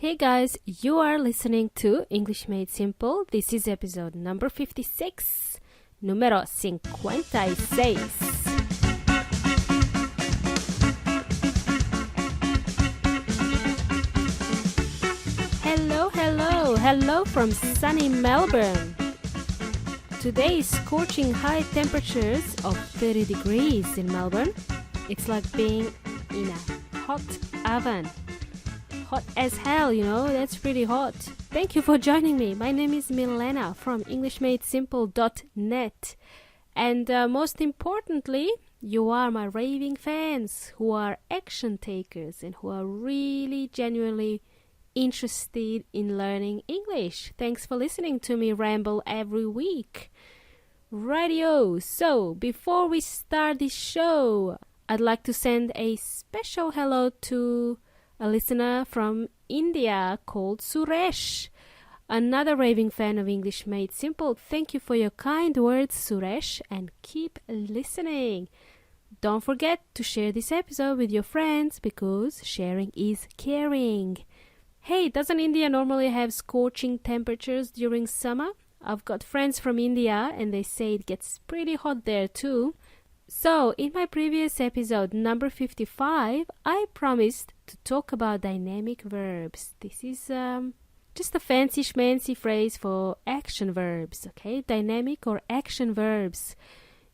Hey guys, you are listening to English Made Simple. This is episode number 56, número 56. Hello from sunny Melbourne. Today is scorching high temperatures of 30 degrees in Melbourne. It's like being in a hot oven. Hot as hell, that's pretty hot. Thank you for joining me. My name is Milena from EnglishMadeSimple.net. And most importantly, you are my raving fans who are action takers and who are really genuinely interested in learning English. Thanks for listening to me ramble every week. Radio. So, before we start this show, I'd like to send a special hello to a listener from India called Suresh, another raving fan of English Made Simple. Thank you for your kind words, Suresh, and keep listening. Don't forget to share this episode with your friends because sharing is caring. Hey, doesn't India normally have scorching temperatures during summer? I've got friends from India and they say it gets pretty hot there too. So, in my previous episode, number 55, I promised to talk about dynamic verbs. This is just a fancy schmancy phrase for action verbs, okay? Dynamic or action verbs.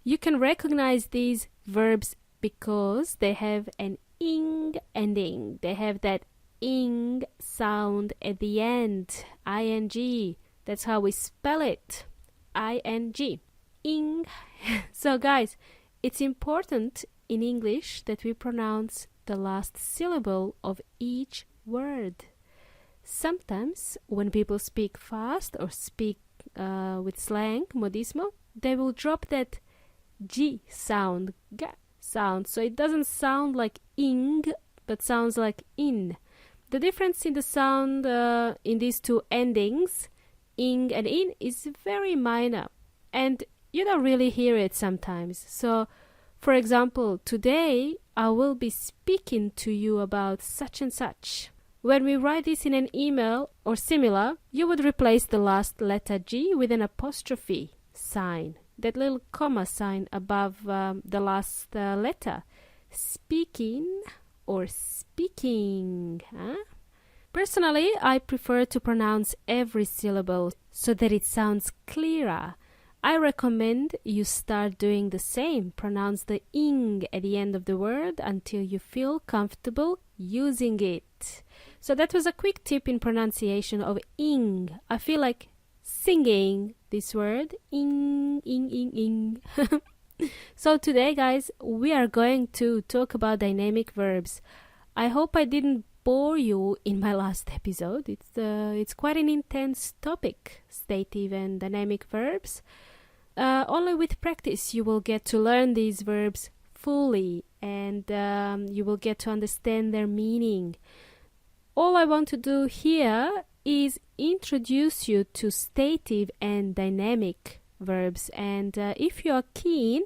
You can recognize these verbs because they have an ing ending. They have that ing sound at the end, ing. That's how we spell it, ing, ing. So guys, it's important in English that we pronounce the last syllable of each word. Sometimes when people speak fast or speak with slang, modismo, they will drop that G sound, G sound. So it doesn't sound like ing, but sounds like in. The difference in the sound in these two endings, ing and in, is very minor. And you don't really hear it sometimes. So, for example, today I will be speaking to you about such and such. When we write this in an email or similar, you would replace the last letter G with an apostrophe sign. That little comma sign above the last letter. Speaking or speaking. Personally, I prefer to pronounce every syllable so that it sounds clearer. I recommend you start doing the same. Pronounce the ing at the end of the word until you feel comfortable using it. So that was a quick tip in pronunciation of ing. I feel like singing this word. Ing, ing, ing, ing. So today, guys, we are going to talk about dynamic verbs. I hope I didn't bore you in my last episode. It's quite an intense topic, dative and dynamic verbs. Only with practice you will get to learn these verbs fully and you will get to understand their meaning. All I want to do here is introduce you to dative and dynamic verbs, and if you are keen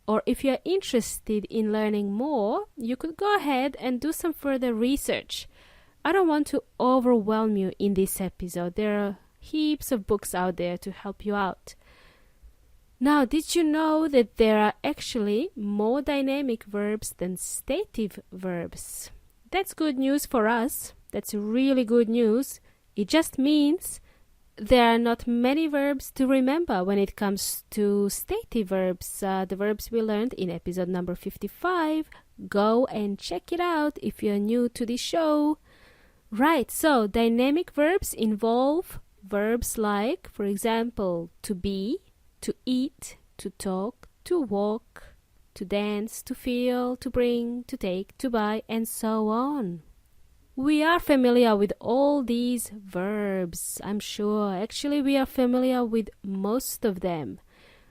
or if you are interested in learning more, you could go ahead and do some further research. I don't want to overwhelm you in this episode. There are heaps of books out there to help you out. Now, did you know that there are actually more dynamic verbs than dative verbs? That's good news for us. That's really good news. It just means there are not many verbs to remember when it comes to dative verbs. The verbs we learned in episode number 55. Go and check it out if you're new to the show. Right, so dynamic verbs involve verbs like, for example, to be, to eat, to talk, to walk, to dance, to feel, to bring, to take, to buy, and so on. We are familiar with all these verbs, I'm sure. Actually, we are familiar with most of them.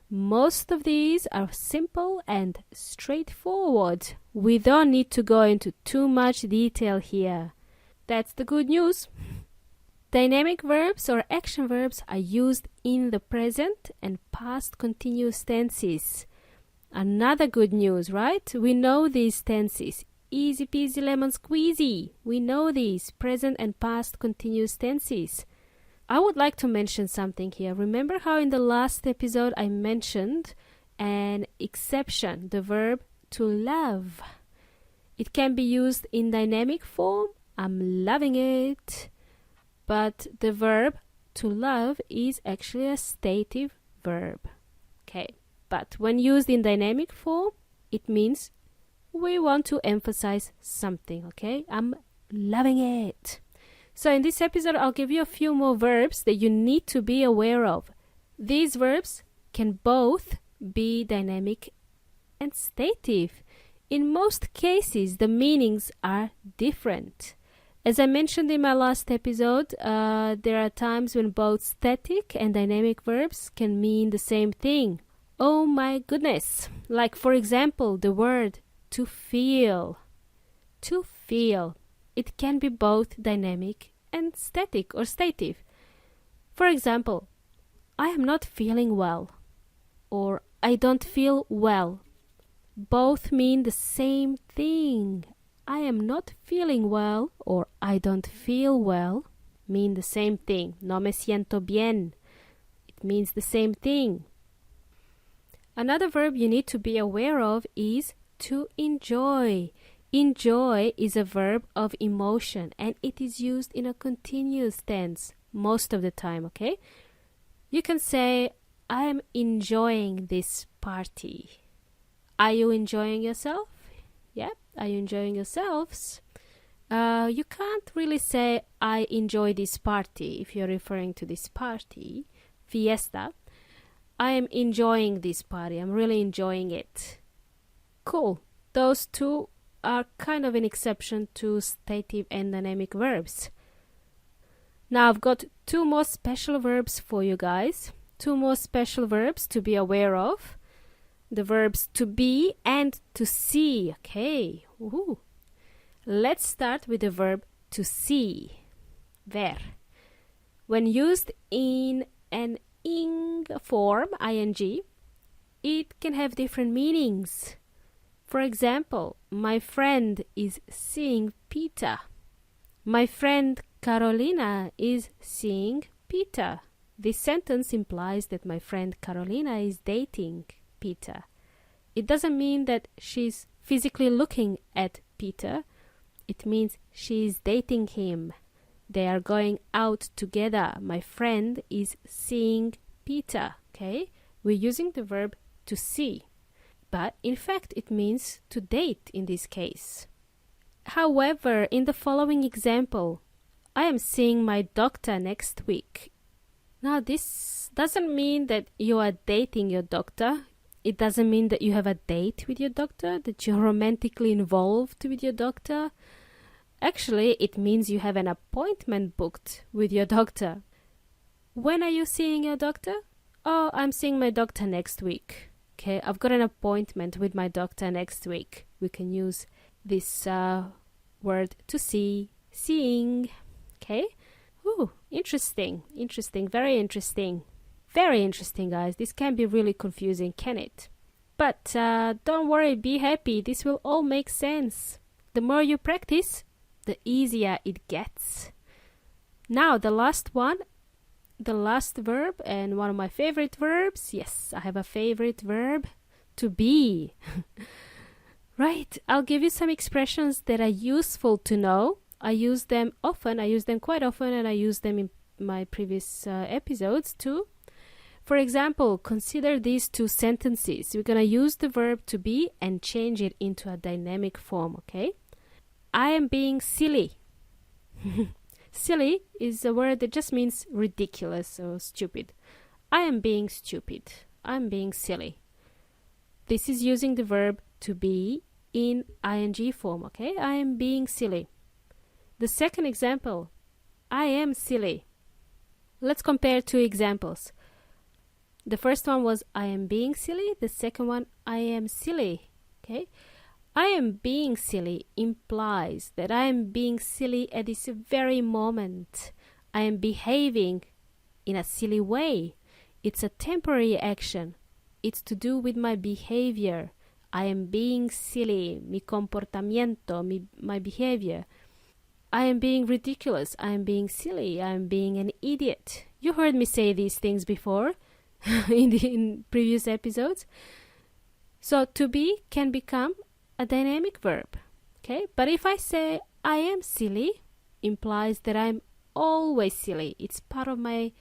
Most of these are simple and straightforward. We don't need to go into too much detail here. That's the good news. Dynamic verbs or action verbs are used in the present and past continuous tenses. Another good news, right? We know these tenses. easy peasy lemon squeezy. We know these present and past continuous tenses. I would like to mention something here. Remember how in the last episode I mentioned an exception, the verb to love. It can be used in dynamic form. I'm loving it. But the verb to love is actually a stative verb. Okay. But when used in dynamic form, it means we want to emphasize something. Okay. I'm loving it. So in this episode, I'll give you a few more verbs that you need to be aware of. These verbs can both be dynamic and stative. In most cases, the meanings are different. As I mentioned in my last episode, there are times when both static and dynamic verbs can mean the same thing. Oh my goodness! Like for example, the word to feel. To feel. It can be both dynamic and static or stative. For example, I am not feeling well, or I don't feel well. Both mean the same thing. I am not feeling well or I don't feel well mean the same thing. No me siento bien. It means the same thing. Another verb you need to be aware of is to enjoy. Enjoy is a verb of emotion and it is used in a continuous tense most of the time, okay? You can say, I am enjoying this party. Are you enjoying yourself? Yeah, are you enjoying yourselves? You can't really say, I enjoy this party if you're referring to this party, fiesta. I am enjoying this party. I'm really enjoying it. Cool. Those two are kind of an exception to stative and dynamic verbs. Now I've got two more special verbs for you guys. Two more special verbs to be aware of. The verbs to be and to see. Okay. Woohoo. Let's start with the verb to see. Ver. When used in an ing form, ing, it can have different meanings. For example, my friend is seeing Peter. My friend Carolina is seeing Peter. This sentence implies that my friend Carolina is dating Peter. It doesn't mean that she's physically looking at Peter. It means she's dating him. They are going out together. My friend is seeing Peter. Okay? We're using the verb to see. But in fact, it means to date in this case. However, in the following example, I am seeing my doctor next week. Now, this doesn't mean that you are dating your doctor. It doesn't mean that you have a date with your doctor, that you're romantically involved with your doctor. Actually, it means you have an appointment booked with your doctor. When are you seeing your doctor? Oh, I'm seeing my doctor next week. Okay, I've got an appointment with my doctor next week. We can use this word to see, seeing. Okay? Ooh, interesting, very interesting. Very interesting, guys. This can be really confusing, can it? But don't worry, be happy. This will all make sense. The more you practice, the easier it gets. Now, the last one, the last verb, and one of my favorite verbs. Yes, I have a favorite verb, to be. Right, I'll give you some expressions that are useful to know. I use them often, I use them quite often, and I use them in my previous episodes too. For example, consider these two sentences. We're going to use the verb to be and change it into a dynamic form, okay? I am being silly. Silly is a word that just means ridiculous or stupid. I am being stupid. I'm being silly. This is using the verb to be in ing form, okay? I am being silly. The second example, I am silly. Let's compare two examples. The first one was I am being silly. The second one, I am silly. Okay? I am being silly implies that I am being silly at this very moment. I am behaving in a silly way. It's a temporary action. It's to do with my behavior. I am being silly. Mi comportamiento, my behavior. I am being ridiculous. I am being silly. I am being an idiot. You heard me say these things before in previous episodes. So to be can become a dynamic verb. Okay? But if I say I am silly, implies that I'm always silly. It's part of my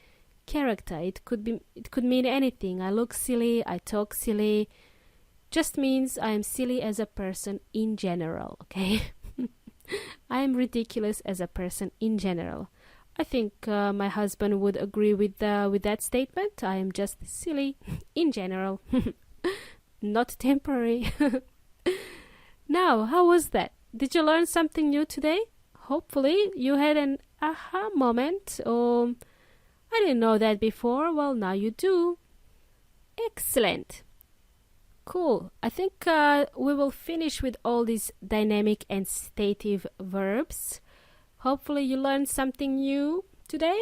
character. It could mean anything. I look silly, I talk silly. Just means I am silly as a person in general, okay? I am ridiculous as a person in general. I think my husband would agree with that statement. I am just silly in general. Not temporary. Now, how was that? Did you learn something new today? Hopefully you had an aha moment, or I didn't know that before. Well, now you do. Excellent. Cool. I think we will finish with all these dynamic and stative verbs. Hopefully you learned something new today.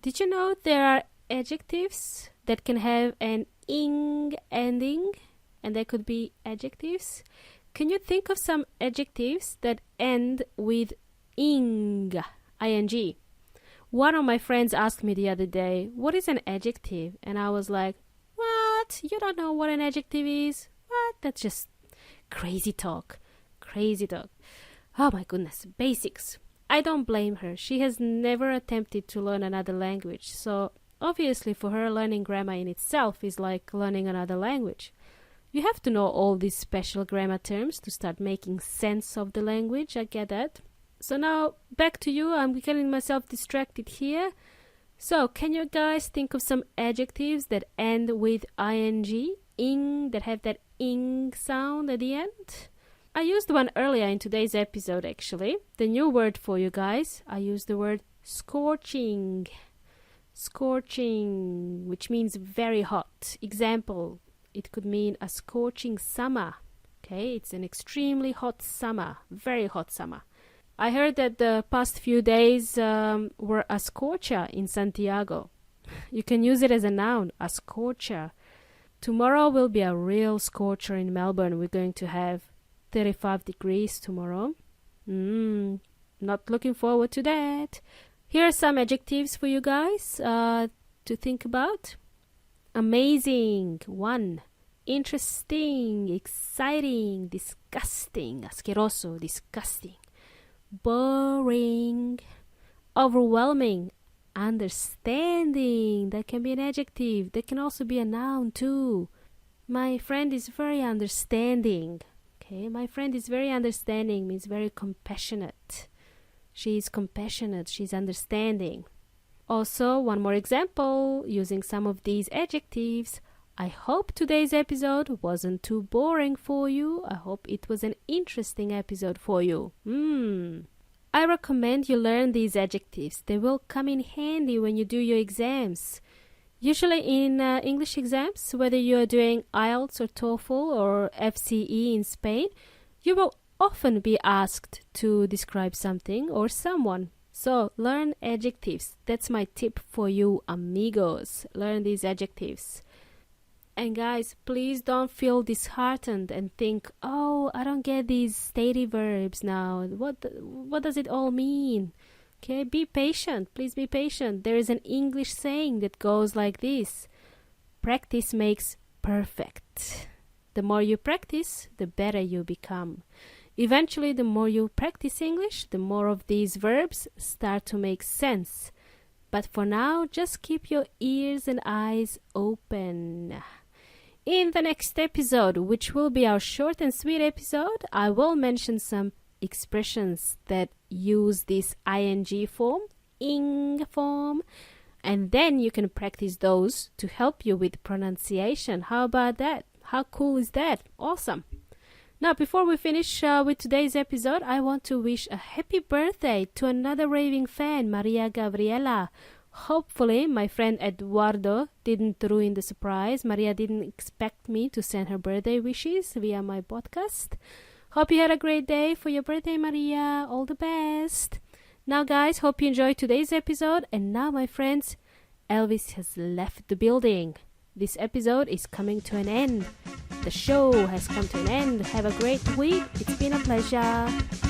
Did you know there are adjectives that can have an ing ending, and they could be adjectives? Can you think of some adjectives that end with ing, ing? One of my friends asked me the other day, what is an adjective? And I was like, what? You don't know what an adjective is? What? That's just crazy talk. Crazy talk. Oh my goodness. Basics. I don't blame her. She has never attempted to learn another language. So obviously for her, learning grammar in itself is like learning another language. You have to know all these special grammar terms to start making sense of the language. I get that. So now back to you. I'm getting myself distracted here. So can you guys think of some adjectives that end with ing, that have that ing sound at the end? I used one earlier in today's episode actually. The new word for you guys, I used the word scorching. Scorching, which means very hot. Example, it could mean a scorching summer. Okay, it's an extremely hot summer, very hot summer. I heard that the past few days were a scorcher in Santiago. You can use it as a noun, a scorcher. Tomorrow will be a real scorcher in Melbourne. We're going to have 35 degrees tomorrow. Not looking forward to that. Here are some adjectives for you guys to think about. Amazing, 1. Interesting, exciting, disgusting, asqueroso, disgusting. Boring, overwhelming, understanding. That can be an adjective. That can also be a noun too. My friend is very understanding. Okay, my friend is very understanding means very compassionate. She is compassionate. She's understanding. Also, one more example using some of these adjectives. I hope today's episode wasn't too boring for you. I hope it was an interesting episode for you. I recommend you learn these adjectives. They will come in handy when you do your exams. Usually in English exams, whether you are doing IELTS or TOEFL or FCE in Spain, you will often be asked to describe something or someone. So learn adjectives. That's my tip for you, amigos. Learn these adjectives. And guys, please don't feel disheartened and think, oh, I don't get these stative verbs now. What does it all mean? Okay, be patient. Please be patient. There is an English saying that goes like this. Practice makes perfect. The more you practice, the better you become. Eventually, the more you practice English, the more of these verbs start to make sense. But for now, just keep your ears and eyes open. In the next episode, which will be our short and sweet episode, I will mention some expressions that use this ing form, ing form, and then you can practice those to help you with pronunciation. How about that? How cool is that? Awesome. Now, before we finish with today's episode, I want to wish a happy birthday to another raving fan, Maria Gabriela. Hopefully, my friend Eduardo didn't ruin the surprise. Maria didn't expect me to send her birthday wishes via my podcast. Hope you had a great day for your birthday, Maria. All the best. Now, guys, hope you enjoyed today's episode. And now, my friends, Elvis has left the building. This episode is coming to an end. The show has come to an end. Have a great week. It's been a pleasure.